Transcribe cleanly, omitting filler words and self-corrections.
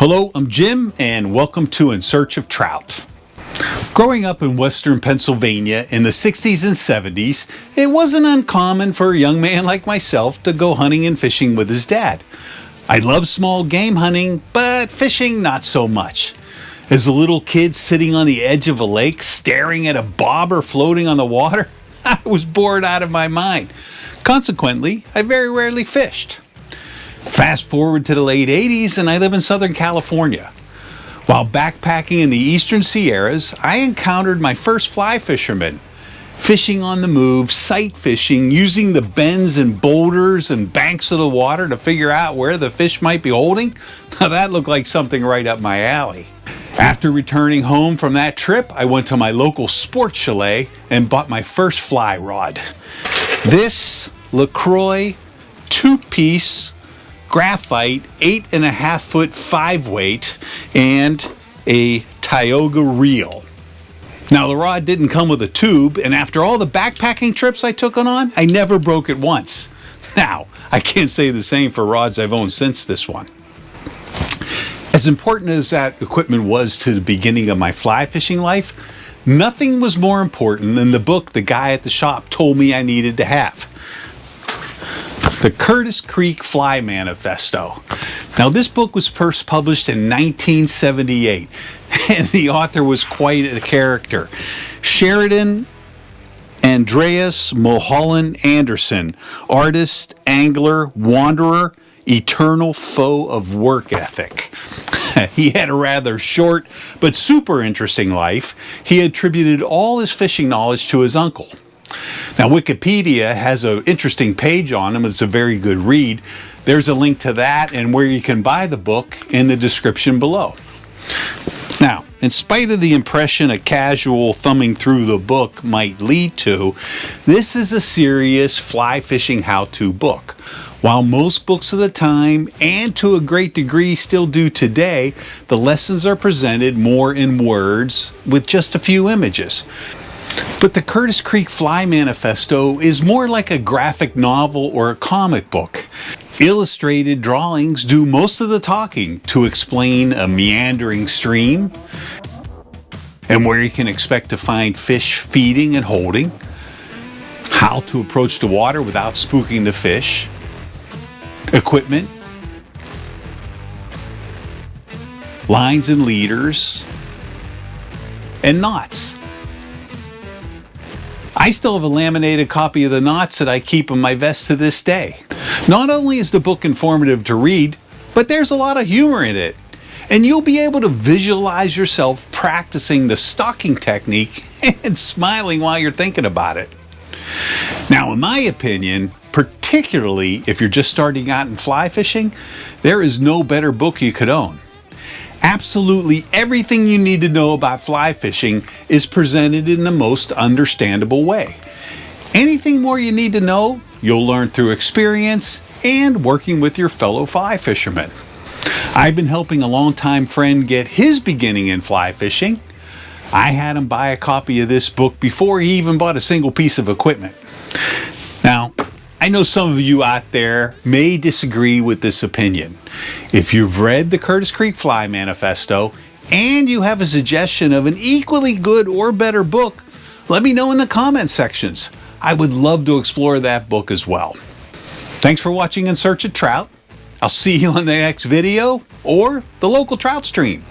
Hello, I'm Jim, and welcome to In Search of Trout. Growing up in western Pennsylvania in the 60s and 70s, it wasn't uncommon for a young man like myself to go hunting and fishing with his dad. I loved small game hunting, but fishing not so much. As a little kid sitting on the edge of a lake staring at a bobber floating on the water, I was bored out of my mind. Consequently, I very rarely fished. Fast forward to the late 80s and I live in Southern California. While backpacking in the eastern Sierras, I encountered my first fly fisherman. Fishing on the move, sight fishing, using the bends and boulders and banks of the water to figure out where the fish might be holding, now that looked like something right up my alley. After returning home from that trip, I went to my local sports chalet and bought my first fly rod. This LaCroix 2-piece graphite 8.5 foot 5-weight and a Tioga reel. Now the rod didn't come with a tube, and after all the backpacking trips I took on, I never broke it once. Now, I can't say the same for rods I've owned since this one. As important as that equipment was to the beginning of my fly fishing life, nothing was more important than the book the guy at the shop told me I needed to have. The Curtis Creek Fly Manifesto. Now this book was first published in 1978, and the author was quite a character. Sheridan Andreas Mulholland Anderson, artist, angler, wanderer, eternal foe of work ethic. He had a rather short but super interesting life. He attributed all his fishing knowledge to his uncle. Now, Wikipedia has an interesting page on him. It's a very good read. There's a link to that and where you can buy the book in the description below. Now, in spite of the impression a casual thumbing through the book might lead to, this is a serious fly fishing how-to book. While most books of the time, and to a great degree still do today, the lessons are presented more in words with just a few images. But the Curtis Creek Fly Manifesto is more like a graphic novel or a comic book. Illustrated drawings do most of the talking to explain a meandering stream and where you can expect to find fish feeding and holding, how to approach the water without spooking the fish, equipment, lines and leaders, and knots. I still have a laminated copy of the knots that I keep in my vest to this day. Not only is the book informative to read, but there's a lot of humor in it. And you'll be able to visualize yourself practicing the stalking technique and smiling while you're thinking about it. Now, in my opinion, particularly if you're just starting out in fly fishing, there is no better book you could own. Absolutely everything you need to know about fly fishing is presented in the most understandable way. Anything more you need to know, you'll learn through experience and working with your fellow fly fishermen. I've been helping a longtime friend get his beginning in fly fishing. I had him buy a copy of this book before he even bought a single piece of equipment. Now, I know some of you out there may disagree with this opinion. If you've read the Curtis Creek Fly Manifesto and you have a suggestion of an equally good or better book, let me know in the comment sections. I would love to explore that book as well. Thanks for watching In Search of Trout. I'll see you on the next video or the local trout stream.